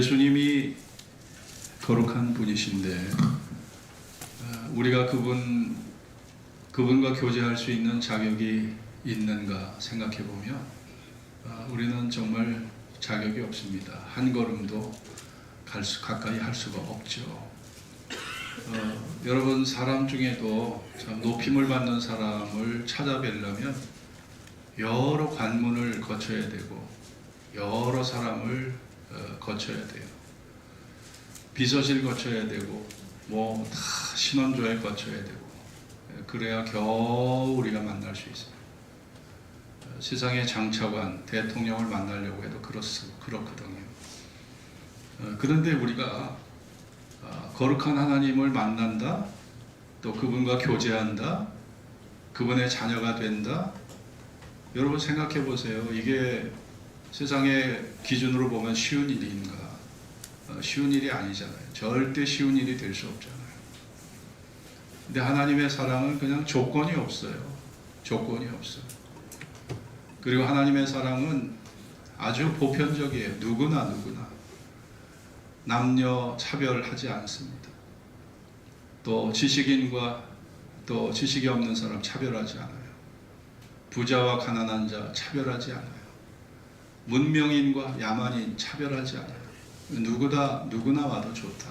예수님이 거룩한 분이신데 우리가 그분과 교제할 수 있는 자격이 있는가 생각해 보면 우리는 정말 자격이 없습니다. 한 걸음도 가까이 할 수가 없죠. 여러분, 사람 중에도 참 높임을 받는 사람을 찾아뵈려면 여러 관문을 거쳐야 되고 여러 사람을 거쳐야 돼요. 비서실 거쳐야 되고 뭐 다 신원조회 거쳐야 되고 그래야 겨우 우리가 만날 수 있어요. 세상의 장차관, 대통령을 만나려고 해도 그렇거든요. 그런데 우리가 거룩한 하나님을 만난다, 또 그분과 교제한다, 그분의 자녀가 된다. 여러분 생각해 보세요. 이게 세상의 기준으로 보면 쉬운 일인가? 쉬운 일이 아니잖아요. 절대 쉬운 일이 될 수 없잖아요. 근데 하나님의 사랑은 그냥 조건이 없어요. 조건이 없어요. 그리고 하나님의 사랑은 아주 보편적이에요. 누구나 남녀 차별하지 않습니다. 또 지식인과 또 지식이 없는 사람 차별하지 않아요. 부자와 가난한 자 차별하지 않아요. 문명인과 야만인 차별하지 않아요. 누구나 와도 좋다.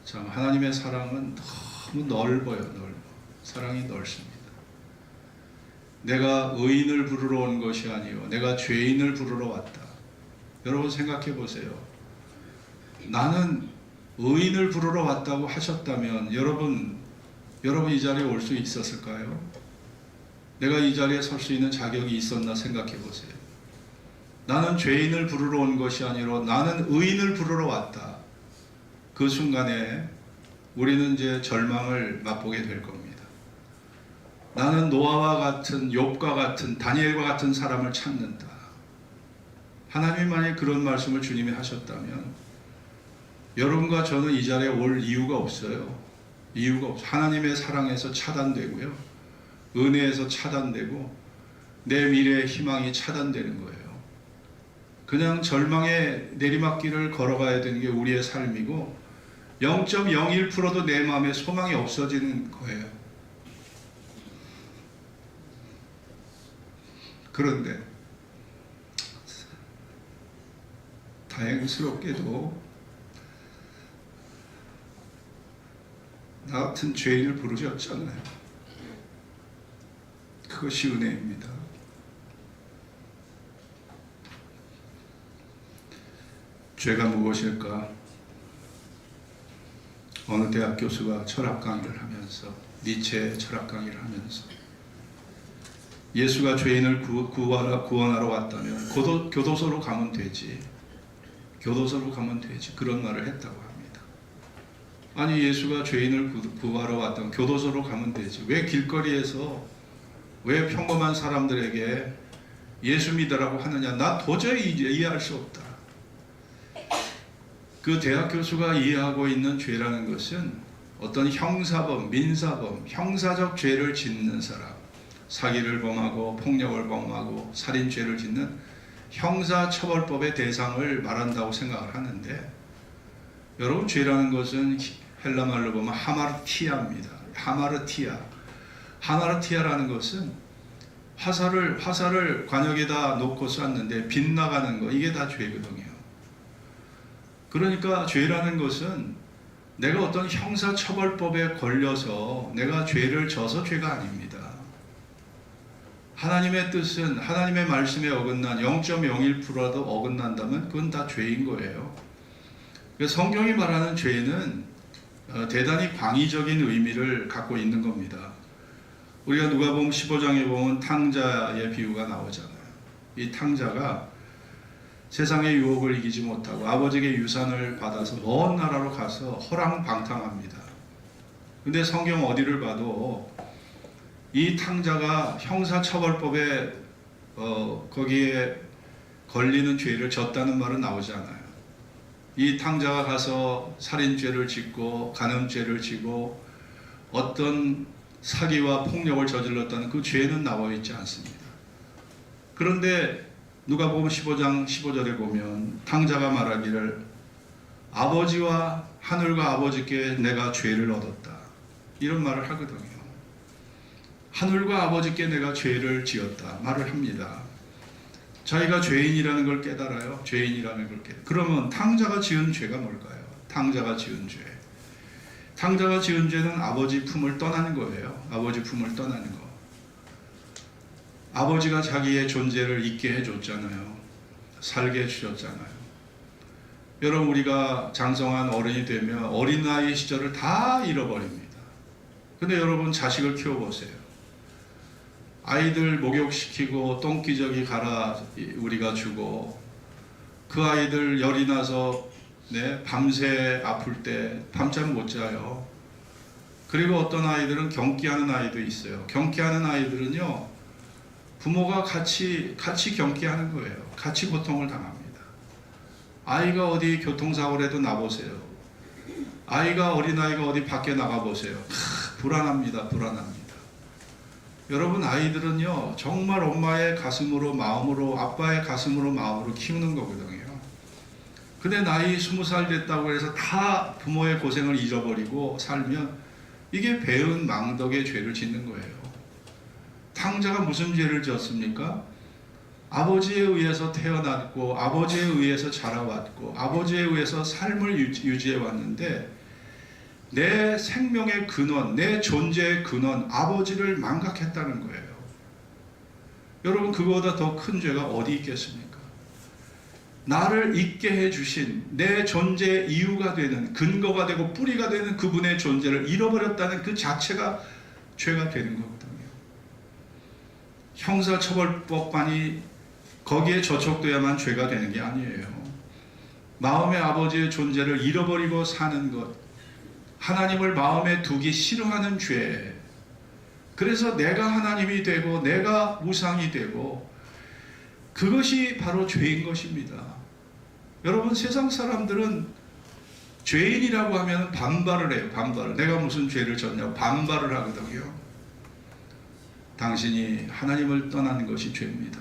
참 하나님의 사랑은 너무 넓어요. 사랑이 넓습니다. 내가 의인을 부르러 온 것이 아니요 내가 죄인을 부르러 왔다. 여러분 생각해 보세요. 나는 의인을 부르러 왔다고 하셨다면 여러분 이 자리에 올 수 있었을까요? 내가 이 자리에 설 수 있는 자격이 있었나 생각해 보세요. 나는 죄인을 부르러 온 것이 아니라 나는 의인을 부르러 왔다. 그 순간에 우리는 이제 절망을 맛보게 될 겁니다. 나는 노아와 같은, 욥과 같은, 다니엘과 같은 사람을 찾는다. 하나님이 만약 그런 말씀을 주님이 하셨다면 여러분과 저는 이 자리에 올 이유가 없어요. 이유가 없어요. 하나님의 사랑에서 차단되고요. 은혜에서 차단되고 내 미래의 희망이 차단되는 거예요. 그냥 절망의 내리막길을 걸어가야 되는 게 우리의 삶이고 0.01%도 내 마음에 소망이 없어지는 거예요. 그런데 다행스럽게도 나 같은 죄인을 부르셨잖아요. 그것이 은혜입니다. 죄가 무엇일까? 어느 대학 교수가 철학 강의를 하면서 니체의 철학 강의를 하면서 예수가 죄인을 구원하러 왔다면 교도소로 가면 되지. 교도소로 가면 되지. 그런 말을 했다고 합니다. 아니 예수가 죄인을 구하러 왔다면 교도소로 가면 되지. 왜 길거리에서 왜 평범한 사람들에게 예수 믿으라고 하느냐? 나 도저히 이해할 수 없다. 그 대학 교수가 이해하고 있는 죄라는 것은 어떤 형사범, 민사범, 형사적 죄를 짓는 사람, 사기를 범하고 폭력을 범하고 살인죄를 짓는 형사처벌법의 대상을 말한다고 생각을 하는데 여러분 죄라는 것은 헬라말로 보면 하마르티아입니다. 하마르티아라는 것은 화살을 관역에다 놓고 쐈는데 빗나가는 거 이게 다 죄거든요. 그러니까 죄라는 것은 내가 어떤 형사처벌법에 걸려서 내가 죄를 져서 죄가 아닙니다. 하나님의 뜻은 하나님의 말씀에 어긋난 0.01%라도 어긋난다면 그건 다 죄인 거예요. 성경이 말하는 죄는 대단히 광의적인 의미를 갖고 있는 겁니다. 우리가 누가복음 15장에 보면 탕자의 비유가 나오잖아요. 이 탕자가 세상의 유혹을 이기지 못하고 아버지에게 유산을 받아서 먼 나라로 가서 허랑방탕합니다. 근데 성경 어디를 봐도 이 탕자가 형사처벌법에 거기에 걸리는 죄를 졌다는 말은 나오지 않아요. 이 탕자가 가서 살인죄를 짓고 간음죄를 지고 어떤 사기와 폭력을 저질렀다는 그 죄는 나와 있지 않습니다. 그런데 누가복음 15장 15절에 보면 탕자가 말하기를 아버지와 하늘과 아버지께 내가 죄를 얻었다, 이런 말을 하거든요. 하늘과 아버지께 내가 죄를 지었다 말을 합니다. 자기가 죄인이라는 걸 깨달아요. 죄인이라는 걸 깨달아요. 그러면 탕자가 지은 죄가 뭘까요? 탕자가 지은 죄. 탕자가 지은 죄는 아버지 품을 떠나는 거예요. 아버지 품을 떠나는 거. 아버지가 자기의 존재를 잊게 해줬잖아요. 살게 해주셨잖아요. 여러분, 우리가 장성한 어른이 되면 어린 나이 시절을 다 잃어버립니다. 근데 여러분, 자식을 키워보세요. 아이들 목욕시키고 똥기저귀 갈아 우리가 주고, 그 아이들 열이 나서 밤새 아플 때 밤잠 못 자요. 그리고 어떤 아이들은 경기하는 아이도 있어요. 경기하는 아이들은요, 부모가 같이 경기하는 거예요. 같이 고통을 당합니다. 아이가 어디 교통사고를 해도 나보세요. 아이가, 어린아이가 어디 밖에 나가보세요. 불안합니다. 불안합니다. 여러분, 아이들은요, 정말 엄마의 가슴으로 마음으로, 아빠의 가슴으로 마음으로 키우는 거거든요. 근데 나이 20살 됐다고 해서 다 부모의 고생을 잊어버리고 살면 이게 배은 망덕의 죄를 짓는 거예요. 탕자가 무슨 죄를 지었습니까? 아버지에 의해서 태어났고, 아버지에 의해서 자라왔고, 아버지에 의해서 삶을 유지해 왔는데, 내 생명의 근원, 내 존재의 근원, 아버지를 망각했다는 거예요. 여러분, 그거보다 더 큰 죄가 어디 있겠습니까? 나를 있게 해주신, 내 존재의 이유가 되는, 근거가 되고 뿌리가 되는 그분의 존재를 잃어버렸다는 그 자체가 죄가 되는 거거든요. 형사처벌법만이 거기에 저촉돼야만 죄가 되는 게 아니에요. 마음의 아버지의 존재를 잃어버리고 사는 것, 하나님을 마음에 두기 싫어하는 죄. 그래서 내가 하나님이 되고 내가 우상이 되고, 그것이 바로 죄인 것입니다. 여러분, 세상 사람들은 죄인이라고 하면 반발을 해요. 반발을. 내가 무슨 죄를 졌냐고 반발을 하거든요. 당신이 하나님을 떠나는 것이 죄입니다.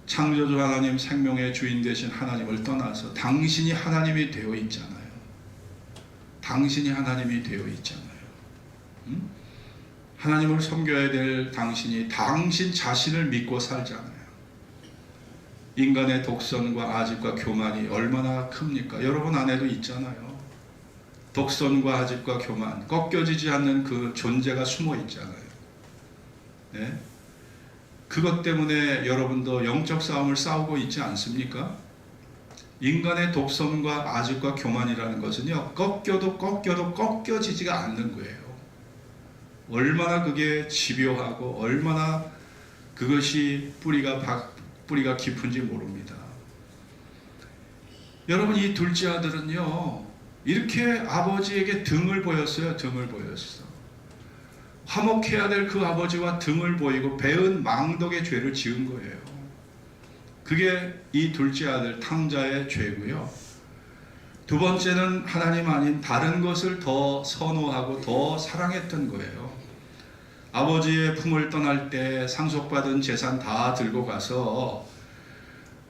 창조주 하나님, 생명의 주인 되신 하나님을 떠나서 당신이 하나님이 되어 있잖아요. 당신이 하나님이 되어 있잖아요. 하나님을 섬겨야 될 당신이 당신 자신을 믿고 살잖아요. 인간의 독선과 아집과 교만이 얼마나 큽니까? 여러분 안에도 있잖아요. 독선과 아집과 교만, 꺾여지지 않는 그 존재가 숨어 있잖아요. 네? 그것 때문에 여러분도 영적 싸움을 싸우고 있지 않습니까? 인간의 독선과 아집과 교만이라는 것은요, 꺾여도 꺾여지지가 않는 거예요. 얼마나 그게 집요하고 얼마나 그것이 뿌리가 깊은지 모릅니다. 여러분, 이 둘째 아들은요, 이렇게 아버지에게 등을 보였어요. 등을 보였어. 화목해야 될 그 아버지와 등을 보이고 배은 망덕의 죄를 지은 거예요. 그게 이 둘째 아들 탕자의 죄고요. 두 번째는 하나님 아닌 다른 것을 더 선호하고 더 사랑했던 거예요. 아버지의 품을 떠날 때 상속받은 재산 다 들고 가서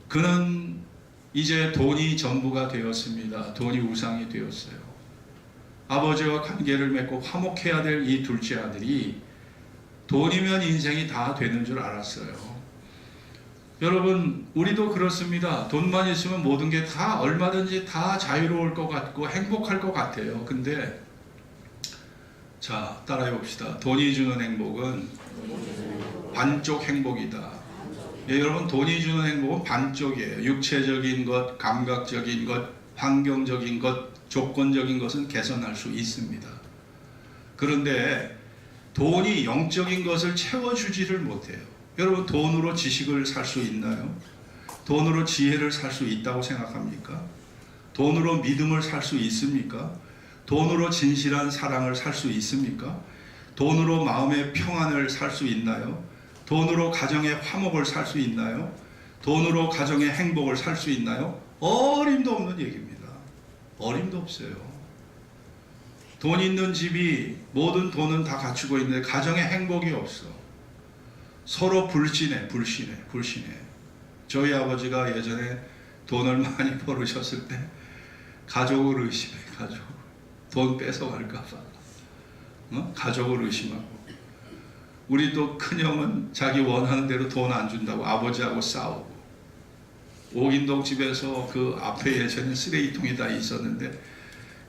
그는 이제 돈이 전부가 되었습니다. 돈이 우상이 되었어요. 아버지와 관계를 맺고 화목해야 될 이 둘째 아들이 돈이면 인생이 다 되는 줄 알았어요. 여러분, 우리도 그렇습니다. 돈만 있으면 모든 게 다 얼마든지 다 자유로울 것 같고 행복할 것 같아요. 근데 자, 따라해 봅시다. 돈이 주는 행복은 반쪽 행복이다. 예, 여러분, 돈이 주는 행복은 반쪽이에요. 육체적인 것, 감각적인 것, 환경적인 것, 조건적인 것은 개선할 수 있습니다. 그런데 돈이 영적인 것을 채워주지를 못해요. 여러분, 돈으로 지식을 살 수 있나요? 돈으로 지혜를 살 수 있다고 생각합니까? 돈으로 믿음을 살 수 있습니까? 돈으로 진실한 사랑을 살 수 있습니까? 돈으로 마음의 평안을 살 수 있나요? 돈으로 가정의 화목을 살 수 있나요? 돈으로 가정의 행복을 살 수 있나요? 어림도 없는 얘기입니다. 어림도 없어요. 돈 있는 집이 모든 돈은 다 갖추고 있는데 가정에 행복이 없어. 서로 불신해. 저희 아버지가 예전에 돈을 많이 벌으셨을 때 가족을 의심해. 가족. 돈 뺏어갈까 봐. 가족을 의심하고. 우리 또 큰형은 자기 원하는 대로 돈 안 준다고 아버지하고 싸우고. 옥인동 집에서 그 앞에 예전에 쓰레기통이 다 있었는데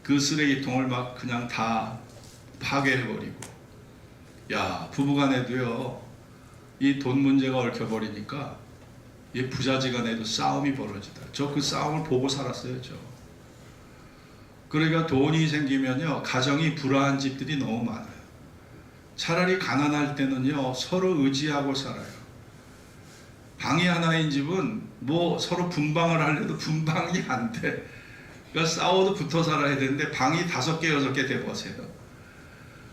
그 쓰레기통을 막 그냥 다 파괴해버리고. 야, 부부간에도요, 이 돈 문제가 얽혀버리니까 이 부자지간에도 싸움이 벌어지다. 저 그 싸움을 보고 살았어요, 저. 그러니까 돈이 생기면요, 가정이 불화한 집들이 너무 많아요. 차라리 가난할 때는요, 서로 의지하고 살아요. 방이 하나인 집은 뭐 서로 분방을 하려도 분방이 안 돼. 그러니까 싸워도 붙어 살아야 되는데 방이 5개, 6개 돼보세요.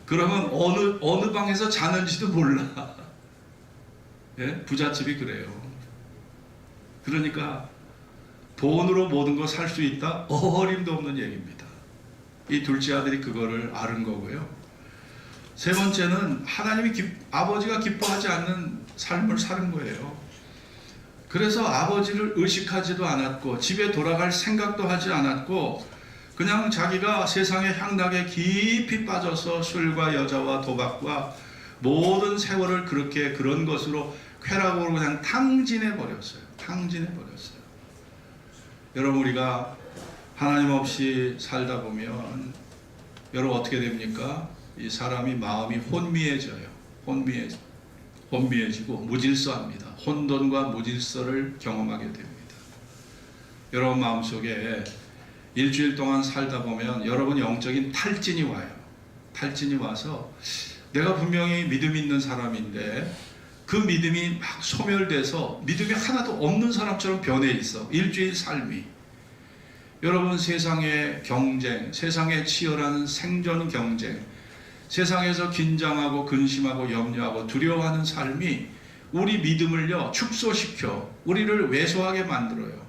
그러면 어느 방에서 자는지도 몰라. 예? 부잣집이 그래요. 그러니까 돈으로 모든 거 살 수 있다? 어림도 없는 얘기입니다. 이 둘째 아들이 그거를 아는 거고요. 세 번째는 하나님이 아버지가 기뻐하지 않는 삶을 사는 거예요. 그래서 아버지를 의식하지도 않았고 집에 돌아갈 생각도 하지 않았고 그냥 자기가 세상의 향락에 깊이 빠져서 술과 여자와 도박과 모든 세월을 그렇게 그런 것으로 쾌락으로 그냥 탕진해 버렸어요. 탕진해 버렸어요. 여러분, 우리가 하나님 없이 살다 보면 여러분 어떻게 됩니까? 이 사람이 마음이 혼미해져요. 혼미해지고 무질서합니다. 혼돈과 무질서를 경험하게 됩니다. 여러분 마음속에 일주일 동안 살다 보면 여러분 영적인 탈진이 와요. 탈진이 와서 내가 분명히 믿음 있는 사람인데 그 믿음이 막 소멸돼서 믿음이 하나도 없는 사람처럼 변해 있어. 일주일 삶이. 여러분, 세상의 경쟁, 세상의 치열한 생존 경쟁, 세상에서 긴장하고 근심하고 염려하고 두려워하는 삶이 우리 믿음을요 축소시켜 우리를 왜소하게 만들어요.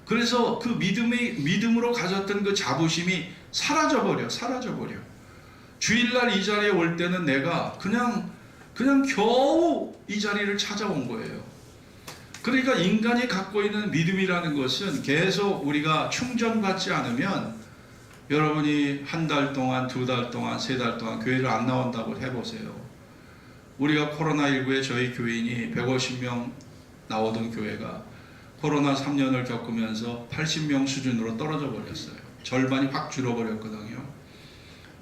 그래서 그 믿음으로 가졌던 그 자부심이 사라져버려. 주일날 이 자리에 올 때는 내가 그냥 겨우 이 자리를 찾아온 거예요. 그러니까 인간이 갖고 있는 믿음이라는 것은 계속 우리가 충전받지 않으면 여러분이 한 달 동안, 2달 동안, 3달 동안 교회를 안 나온다고 해보세요. 우리가 코로나19에 저희 교인이 150명 나오던 교회가 코로나 3년을 겪으면서 80명 수준으로 떨어져 버렸어요. 절반이 확 줄어버렸거든요.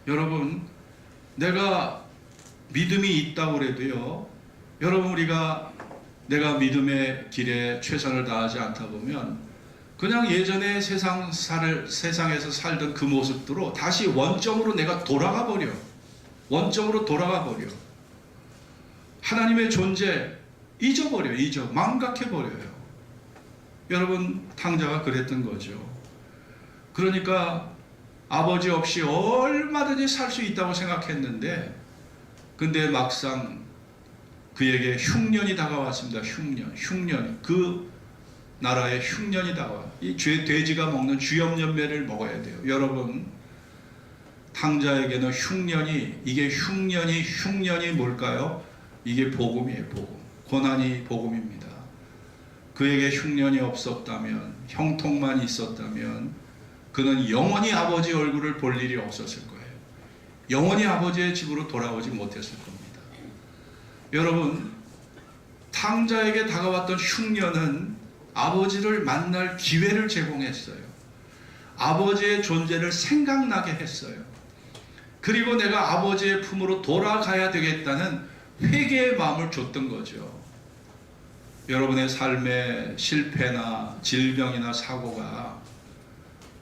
여러분, 내가 믿음이 있다고 그래도요, 여러분 내가 믿음의 길에 최선을 다하지 않다 보면 그냥 예전에 세상에서 살던 그 모습대로 다시 원점으로 내가 돌아가 버려. 하나님의 존재 잊어버려. 망각해버려요. 여러분, 탕자가 그랬던 거죠. 그러니까 아버지 없이 얼마든지 살 수 있다고 생각했는데 근데 막상 그에게 흉년이 다가왔습니다. 흉년. 그 나라에 흉년이 다가와. 이 돼지가 먹는 주염염매를 먹어야 돼요. 여러분, 탕자에게는 이게 흉년이 뭘까요? 이게 복음이에요. 복음. 고난이 복음입니다. 그에게 흉년이 없었다면, 형통만 있었다면 그는 영원히 아버지 얼굴을 볼 일이 없었을 거예요. 영원히 아버지의 집으로 돌아오지 못했을 겁니다. 여러분, 탕자에게 다가왔던 흉년은 아버지를 만날 기회를 제공했어요. 아버지의 존재를 생각나게 했어요. 그리고 내가 아버지의 품으로 돌아가야 되겠다는 회개의 마음을 줬던 거죠. 여러분의 삶의 실패나 질병이나 사고가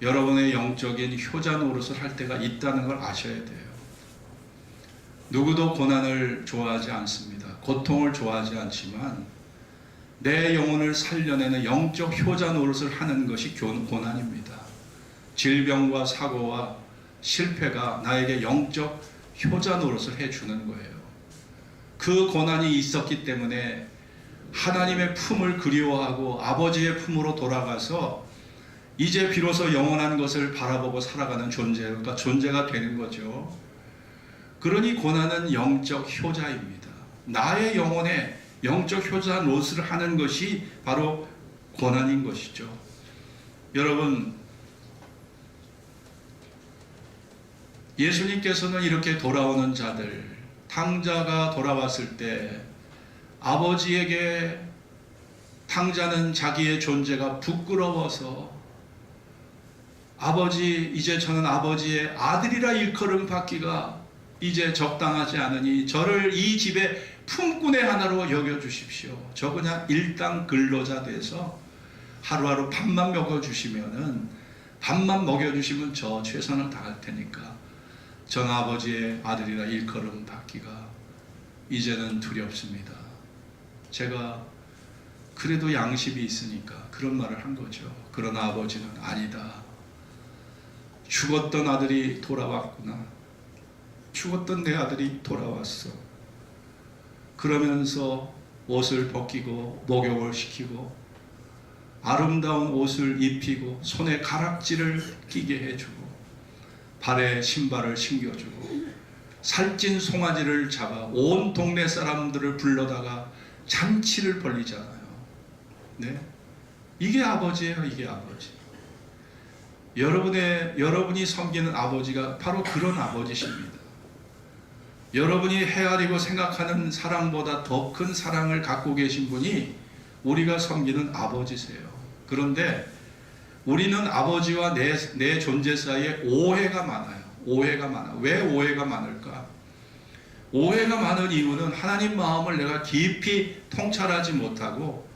여러분의 영적인 효자 노릇을 할 때가 있다는 걸 아셔야 돼요. 누구도 고난을 좋아하지 않습니다. 고통을 좋아하지 않지만 내 영혼을 살려내는 영적 효자 노릇을 하는 것이 고난입니다. 질병과 사고와 실패가 나에게 영적 효자 노릇을 해주는 거예요. 그 고난이 있었기 때문에 하나님의 품을 그리워하고 아버지의 품으로 돌아가서 이제 비로소 영원한 것을 바라보고 살아가는 존재가 되는 거죠. 그러니 고난은 영적 효자입니다. 나의 영혼에 영적 효자 노릇을 하는 것이 바로 고난인 것이죠. 여러분, 예수님께서는 이렇게 돌아오는 자들, 탕자가 돌아왔을 때 아버지에게 탕자는 자기의 존재가 부끄러워서 아버지, 이제 저는 아버지의 아들이라 일컬음 받기가 이제 적당하지 않으니 저를 이 집의 품꾼의 하나로 여겨주십시오. 저 그냥 일당 근로자 돼서 하루하루 밥만 먹여주시면 저 최선을 다할 테니까 전 아버지의 아들이라 일컬음 받기가 이제는 두렵습니다. 제가 그래도 양심이 있으니까 그런 말을 한 거죠. 그러나 아버지는 아니다. 죽었던 아들이 돌아왔구나. 죽었던 내 아들이 돌아왔어. 그러면서 옷을 벗기고 목욕을 시키고 아름다운 옷을 입히고 손에 가락지를 끼게 해주고 발에 신발을 신겨주고 살찐 송아지를 잡아 온 동네 사람들을 불러다가 잔치를 벌리잖아요. 네? 이게 아버지예요. 이게 아버지. 여러분이 섬기는 아버지가 바로 그런 아버지십니다. 여러분이 헤아리고 생각하는 사랑보다 더 큰 사랑을 갖고 계신 분이 우리가 섬기는 아버지세요. 그런데 우리는 아버지와 내 존재 사이에 오해가 많아요. 오해가 많아. 왜 오해가 많을까? 오해가 많은 이유는 하나님 마음을 내가 깊이 통찰하지 못하고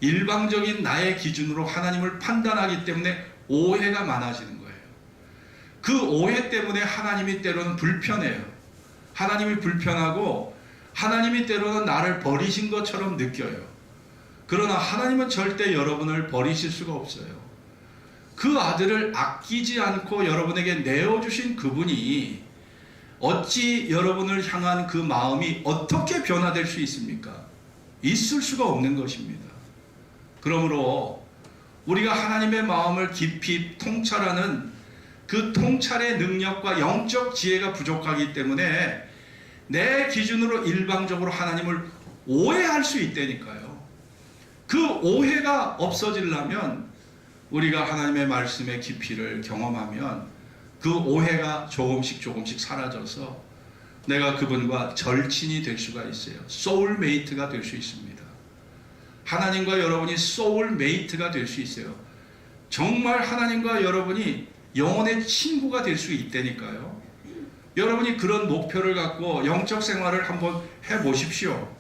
일방적인 나의 기준으로 하나님을 판단하기 때문에 오해가 많아지는 거예요. 그 오해 때문에 하나님이 때로는 불편해요. 하나님이 불편하고 하나님이 때로는 나를 버리신 것처럼 느껴요. 그러나 하나님은 절대 여러분을 버리실 수가 없어요. 그 아들을 아끼지 않고 여러분에게 내어주신 그분이 어찌 여러분을 향한 그 마음이 어떻게 변화될 수 있습니까? 있을 수가 없는 것입니다. 그러므로 우리가 하나님의 마음을 깊이 통찰하는 그 통찰의 능력과 영적 지혜가 부족하기 때문에 내 기준으로 일방적으로 하나님을 오해할 수 있다니까요. 그 오해가 없어지려면 우리가 하나님의 말씀의 깊이를 경험하면 그 오해가 조금씩 사라져서 내가 그분과 절친이 될 수가 있어요. 소울메이트가 될 수 있습니다. 하나님과 여러분이 소울메이트가 될 수 있어요. 정말 하나님과 여러분이 영혼의 친구가 될 수 있다니까요. 여러분이 그런 목표를 갖고 영적 생활을 한번 해보십시오.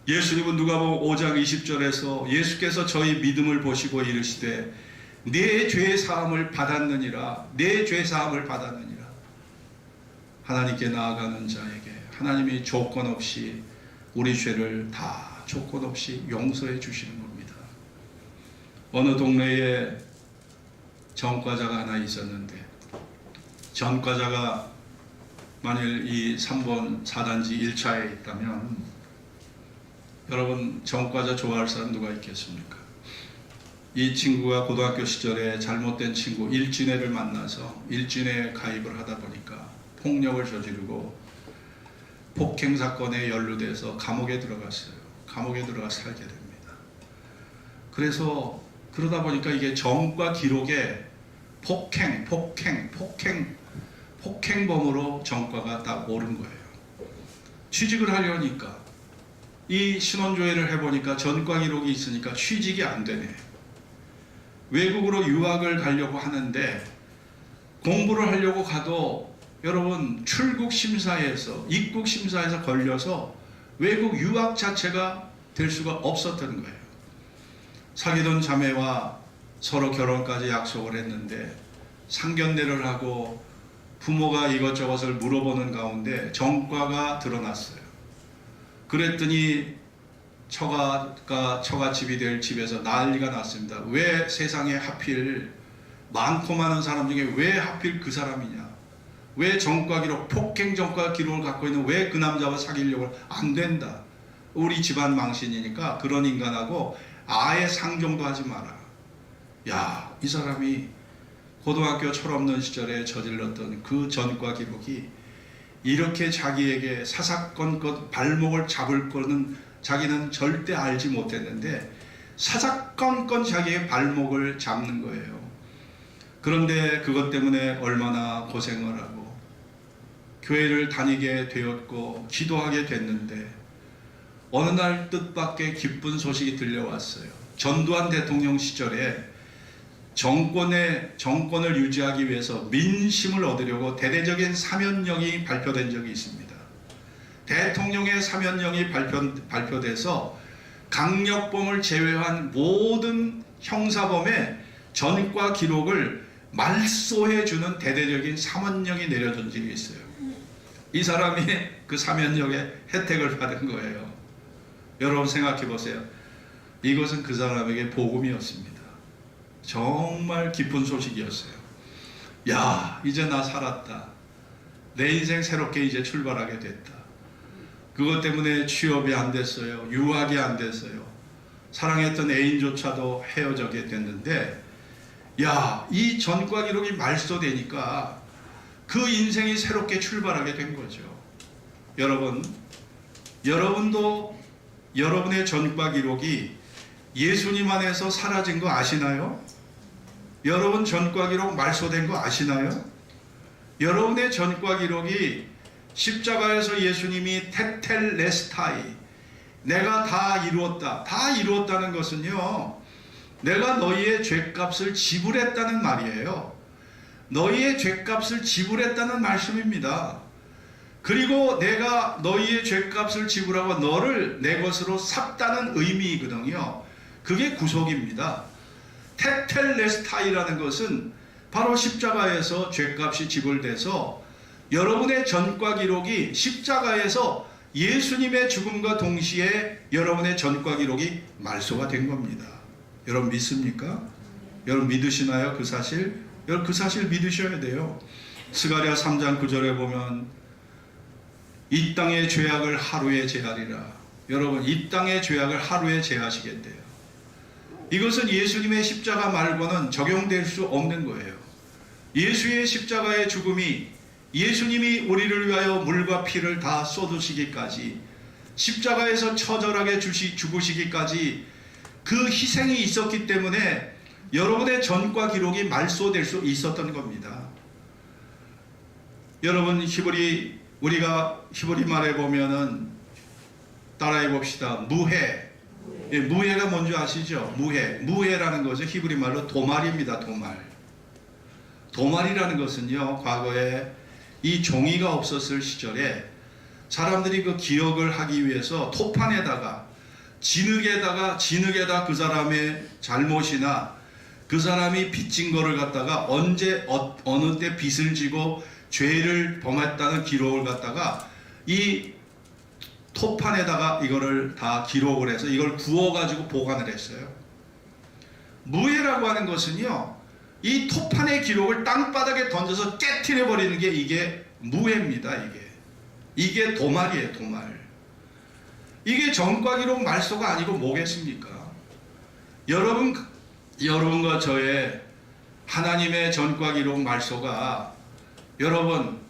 예수님은 누가복음 5장 20절에서 예수께서 저희 믿음을 보시고 이르시되 내 죄 사함을 받았느니라. 내 죄 사함을 받았느니라. 하나님께 나아가는 자에게 하나님이 조건 없이 우리 죄를 다 조건 없이 용서해 주시는 겁니다. 어느 동네에 전과자가 하나 있었는데 전과자가 만일 이 3번 4단지 1차에 있다면 여러분 전과자 좋아할 사람 누가 있겠습니까? 이 친구가 고등학교 시절에 잘못된 친구 일진애를 만나서 일진애에 가입을 하다 보니까 폭력을 저지르고 폭행 사건에 연루돼서 감옥에 들어갔어요. 감옥에 들어가 살게 됩니다. 그래서 그러다 보니까 이게 전과 기록에 폭행범으로 전과가 딱 오른 거예요. 취직을 하려니까 이 신원조회를 해보니까 전과 기록이 있으니까 취직이 안 되네. 외국으로 유학을 가려고 하는데 공부를 하려고 가도 여러분 출국 심사에서 입국 심사에서 걸려서 외국 유학 자체가 될 수가 없었던 거예요. 사귀던 자매와 서로 결혼까지 약속을 했는데 상견례를 하고 부모가 이것저것을 물어보는 가운데 전과가 드러났어요. 그랬더니 처갓집이 될 집에서 난리가 났습니다. 왜 세상에 하필 많고 많은 사람 중에 왜 하필 그 사람이냐? 왜 전과 기록, 폭행 전과 기록을 갖고 있는 왜 그 남자와 사귀려고 안 된다. 우리 집안 망신이니까 그런 인간하고 아예 상종도 하지 마라. 야, 이 사람이 고등학교 철없는 시절에 저질렀던 그 전과 기록이 이렇게 자기에게 사사건건 발목을 잡을 거는 자기는 절대 알지 못했는데 사사건건 자기의 발목을 잡는 거예요. 그런데 그것 때문에 얼마나 고생을 하고 교회를 다니게 되었고 기도하게 됐는데 어느 날 뜻밖의 기쁜 소식이 들려왔어요. 전두환 대통령 시절에 정권을 유지하기 위해서 민심을 얻으려고 대대적인 사면령이 발표된 적이 있습니다. 대통령의 사면령이 발표돼서 강력범을 제외한 모든 형사범의 전과 기록을 말소해주는 대대적인 사면령이 내려진 적이 있어요. 이 사람이 그 사면령의 혜택을 받은 거예요. 여러분 생각해 보세요. 이것은 그 사람에게 복음이었습니다. 정말 기쁜 소식이었어요. 야, 이제 나 살았다. 내 인생 새롭게 이제 출발하게 됐다. 그것 때문에 취업이 안 됐어요. 유학이 안 됐어요. 사랑했던 애인조차도 헤어지게 됐는데, 야, 이 전과 기록이 말소되니까 그 인생이 새롭게 출발하게 된 거죠. 여러분도 여러분의 전과 기록이 예수님 안에서 사라진 거 아시나요? 여러분 전과 기록 말소된 거 아시나요? 여러분의 전과 기록이 십자가에서 예수님이 테텔레스타이, 내가 다 이루었다. 다 이루었다는 것은요, 내가 너희의 죄값을 지불했다는 말이에요. 너희의 죄값을 지불했다는 말씀입니다. 그리고 내가 너희의 죄값을 지불하고 너를 내 것으로 샀다는 의미이거든요. 그게 구속입니다. 테텔레스타이라는 것은 바로 십자가에서 죄값이 지불돼서 여러분의 전과 기록이 십자가에서 예수님의 죽음과 동시에 여러분의 전과 기록이 말소가 된 겁니다. 여러분 믿습니까? 여러분 믿으시나요? 그 사실? 여러분 그 사실 믿으셔야 돼요. 스가랴 3장 9절에 보면 이 땅의 죄악을 하루에 제하리라. 여러분 이 땅의 죄악을 하루에 제하시겠대요. 이것은 예수님의 십자가 말고는 적용될 수 없는 거예요. 예수의 십자가의 죽음이 예수님이 우리를 위하여 물과 피를 다 쏟으시기까지, 십자가에서 처절하게 죽으시기까지 그 희생이 있었기 때문에 여러분의 전과 기록이 말소될 수 있었던 겁니다. 여러분 우리가 히브리 말에 보면은 따라해 봅시다. 무해. 무해가 뭔지 아시죠? 무해라는 것은 히브리 말로 도말입니다. 도말이라는 것은요, 과거에 이 종이가 없었을 시절에 사람들이 그 기억을 하기 위해서 토판에다가 진흙에다 그 사람의 잘못이나 그 사람이 빚진 거를 갖다가 언제 어느 때 빚을 지고 죄를 범했다는 기록을 갖다가 이 토판에다가 이거를 다 기록을 해서 이걸 구워가지고 보관을 했어요. 무해라고 하는 것은요, 이 토판의 기록을 땅바닥에 던져서 깨트려 버리는 게 이게 무해입니다. 이게 도말이에요. 도말. 이게 전과 기록 말소가 아니고 뭐겠습니까? 여러분과 저의 하나님의 전과 기록 말소가, 여러분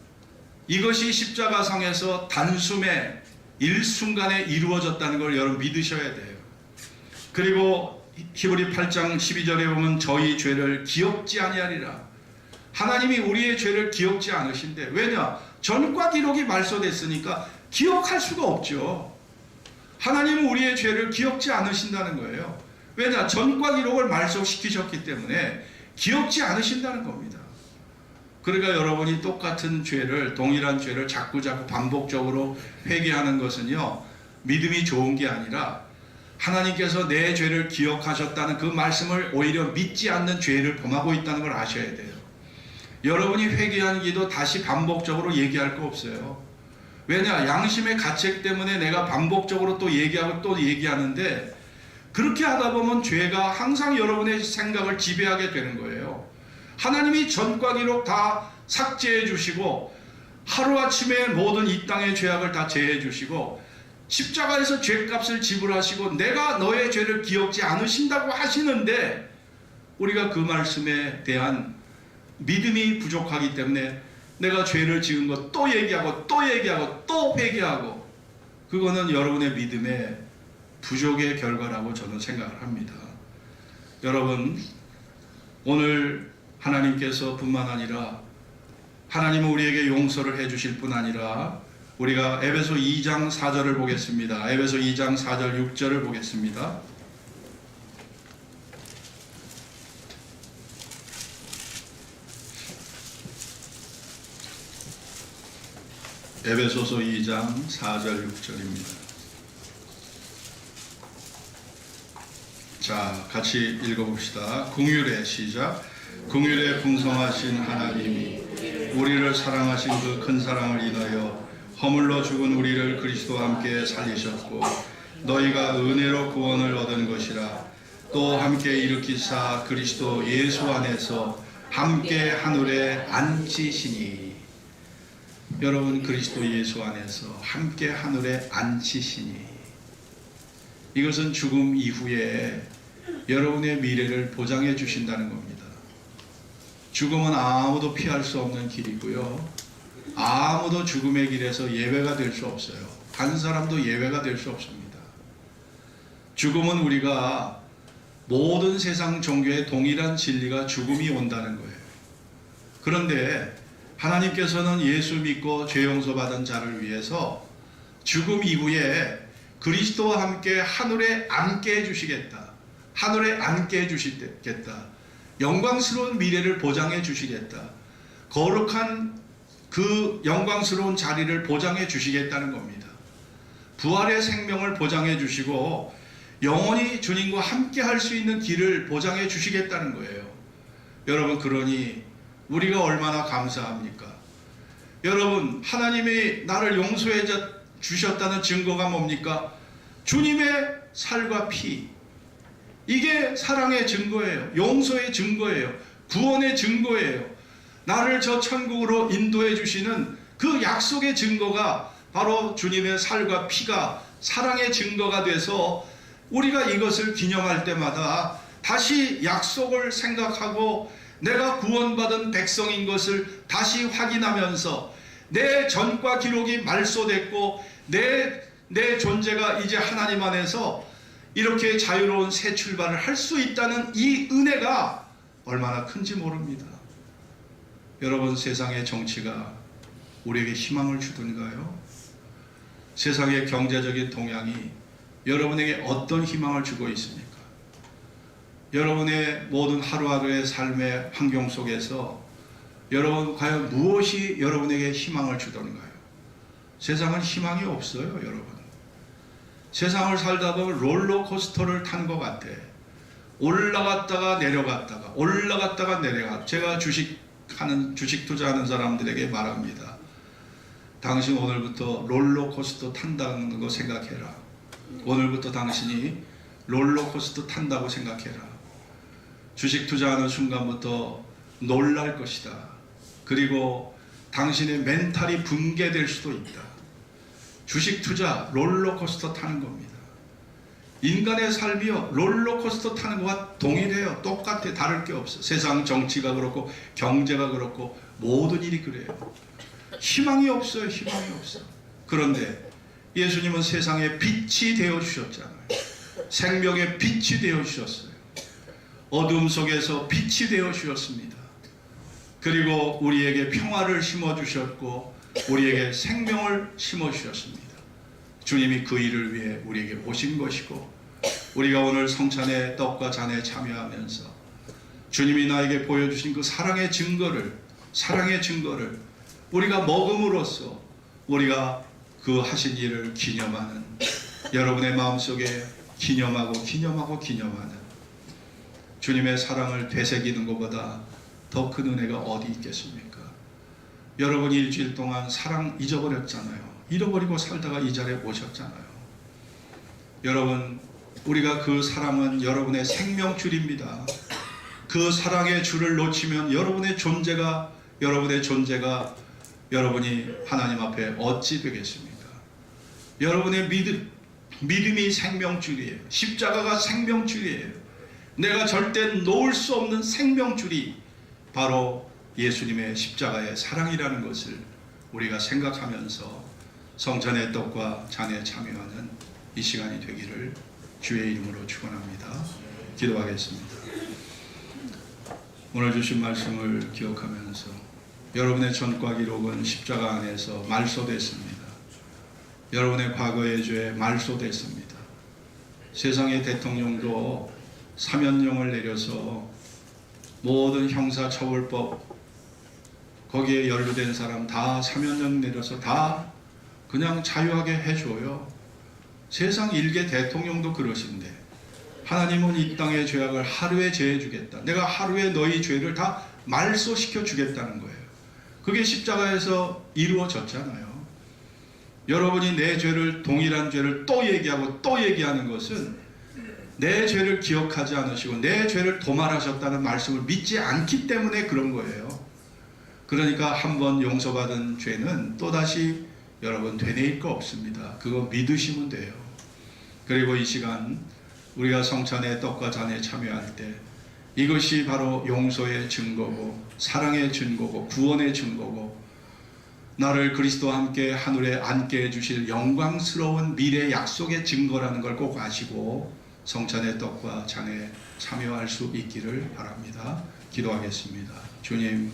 이것이 십자가상에서 단숨에 일순간에 이루어졌다는 걸 여러분 믿으셔야 돼요. 그리고 히브리 8장 12절에 보면 저희 죄를 기억지 아니하리라. 하나님이 우리의 죄를 기억지 않으신대. 왜냐? 전과 기록이 말소됐으니까 기억할 수가 없죠. 하나님은 우리의 죄를 기억지 않으신다는 거예요. 왜냐? 전과 기록을 말소시키셨기 때문에 기억지 않으신다는 겁니다. 그러니까 여러분이 똑같은 죄를, 동일한 죄를 자꾸 반복적으로 회개하는 것은요, 믿음이 좋은 게 아니라 하나님께서 내 죄를 기억하셨다는 그 말씀을 오히려 믿지 않는 죄를 범하고 있다는 걸 아셔야 돼요. 여러분이 회개한 기도 다시 반복적으로 얘기할 거 없어요. 왜냐? 양심의 가책 때문에 내가 반복적으로 또 얘기하고 또 얘기하는데, 그렇게 하다 보면 죄가 항상 여러분의 생각을 지배하게 되는 거예요. 하나님이 전과 기록 다 삭제해 주시고 하루아침에 모든 이 땅의 죄악을 다 제해 주시고 십자가에서 죄값을 지불하시고 내가 너의 죄를 기억지 않으신다고 하시는데, 우리가 그 말씀에 대한 믿음이 부족하기 때문에 내가 죄를 지은 것 또 얘기하고 또 회개하고, 그거는 여러분의 믿음에 부족의 결과라고 저는 생각을 합니다. 여러분, 오늘 하나님께서 뿐만 아니라 하나님은 우리에게 용서를 해주실 뿐 아니라 우리가 에베소 2장 4절을 보겠습니다. 에베소 2장 4절 6절을 보겠습니다. 에베소서 2장 4절 6절입니다. 자, 같이 읽어봅시다. 긍휼의 시작. 긍휼에 풍성하신 하나님이 우리를 사랑하신 그 큰 사랑을 인하여 허물로 죽은 우리를 그리스도와 함께 살리셨고 너희가 은혜로 구원을 얻은 것이라. 또 함께 일으키사 그리스도 예수 안에서 함께 하늘에 앉히시니. 여러분, 그리스도 예수 안에서 함께 하늘에 앉히시니, 이것은 죽음 이후에 여러분의 미래를 보장해 주신다는 겁니다. 죽음은 아무도 피할 수 없는 길이고요, 아무도 죽음의 길에서 예외가 될 수 없어요. 한 사람도 예외가 될 수 없습니다. 죽음은 우리가 모든 세상 종교의 동일한 진리가 죽음이 온다는 거예요. 그런데 하나님께서는 예수 믿고 죄 용서받은 자를 위해서 죽음 이후에 그리스도와 함께 하늘에 앉게 해주시겠다. 하늘에 앉게 해주시겠다. 영광스러운 미래를 보장해 주시겠다. 거룩한 그 영광스러운 자리를 보장해 주시겠다는 겁니다. 부활의 생명을 보장해 주시고 영원히 주님과 함께 할 수 있는 길을 보장해 주시겠다는 거예요. 여러분, 그러니 우리가 얼마나 감사합니까? 여러분, 하나님이 나를 용서해 주셨다는 증거가 뭡니까? 주님의 살과 피. 이게 사랑의 증거예요. 용서의 증거예요. 구원의 증거예요. 나를 저 천국으로 인도해 주시는 그 약속의 증거가 바로 주님의 살과 피가 사랑의 증거가 돼서 우리가 이것을 기념할 때마다 다시 약속을 생각하고 내가 구원받은 백성인 것을 다시 확인하면서 내 전과 기록이 말소됐고 내 존재가 이제 하나님 안에서 이렇게 자유로운 새 출발을 할 수 있다는 이 은혜가 얼마나 큰지 모릅니다. 여러분, 세상의 정치가 우리에게 희망을 주던가요? 세상의 경제적인 동향이 여러분에게 어떤 희망을 주고 있습니까? 여러분의 모든 하루하루의 삶의 환경 속에서 여러분, 과연 무엇이 여러분에게 희망을 주던가요? 세상은 희망이 없어요, 여러분. 세상을 살다 보면 롤러코스터를 탄 것 같아. 올라갔다가 내려갔다가 올라갔다가 내려갔다가. 제가 주식 투자하는 사람들에게 말합니다. 당신 오늘부터 롤러코스터 탄다는 거 생각해라. 오늘부터 당신이 롤러코스터 탄다고 생각해라. 주식 투자하는 순간부터 놀랄 것이다. 그리고 당신의 멘탈이 붕괴될 수도 있다. 주식 투자 롤러코스터 타는 겁니다. 인간의 삶이요, 롤러코스터 타는 것과 동일해요. 똑같아. 다를 게 없어. 세상 정치가 그렇고 경제가 그렇고 모든 일이 그래요. 희망이 없어요. 희망이 없어. 그런데 예수님은 세상의 빛이 되어 주셨잖아요. 생명의 빛이 되어 주셨어요. 어둠 속에서 빛이 되어 주셨습니다. 그리고 우리에게 평화를 심어 주셨고 우리에게 생명을 심어 주셨습니다. 주님이 그 일을 위해 우리에게 오신 것이고, 우리가 오늘 성찬의 떡과 잔에 참여하면서 주님이 나에게 보여주신 그 사랑의 증거를 우리가 먹음으로써 우리가 그 하신 일을 기념하는, 여러분의 마음속에 기념하는 주님의 사랑을 되새기는 것보다 더 큰 은혜가 어디 있겠습니까? 여러분이 일주일 동안 사랑 잊어버렸잖아요. 잃어버리고 살다가 이 자리에 오셨잖아요. 여러분, 우리가 그 사랑은 여러분의 생명줄입니다. 그 사랑의 줄을 놓치면 여러분의 존재가 여러분이 하나님 앞에 어찌 되겠습니까? 여러분의 믿음이 생명줄이에요. 십자가가 생명줄이에요. 내가 절대 놓을 수 없는 생명줄이 바로 예수님의 십자가의 사랑이라는 것을 우리가 생각하면서 성찬의 떡과 잔에 참여하는 이 시간이 되기를 주의 이름으로 축원합니다. 기도하겠습니다. 오늘 주신 말씀을 기억하면서 여러분의 전과 기록은 십자가 안에서 말소됐습니다. 여러분의 과거의 죄 말소됐습니다. 세상의 대통령도 사면령을 내려서 모든 형사처벌법 거기에 연루된 사람 다 사면령 내려서 다 그냥 자유하게 해줘요. 세상 일개 대통령도 그러신데 하나님은 이 땅의 죄악을 하루에 제해 주겠다. 내가 하루에 너희 죄를 다 말소시켜 주겠다는 거예요. 그게 십자가에서 이루어졌잖아요. 여러분이 내 죄를, 동일한 죄를 또 얘기하고 또 얘기하는 것은 내 죄를 기억하지 않으시고 내 죄를 도말하셨다는 말씀을 믿지 않기 때문에 그런 거예요. 그러니까 한번 용서받은 죄는 또다시 여러분 되뇌일 거 없습니다. 그거 믿으시면 돼요. 그리고 이 시간 우리가 성찬의 떡과 잔에 참여할 때 이것이 바로 용서의 증거고 사랑의 증거고 구원의 증거고 나를 그리스도와 함께 하늘에 앉게 해주실 영광스러운 미래 약속의 증거라는 걸 꼭 아시고 성찬의 떡과 잔에 참여할 수 있기를 바랍니다. 기도하겠습니다. 주님,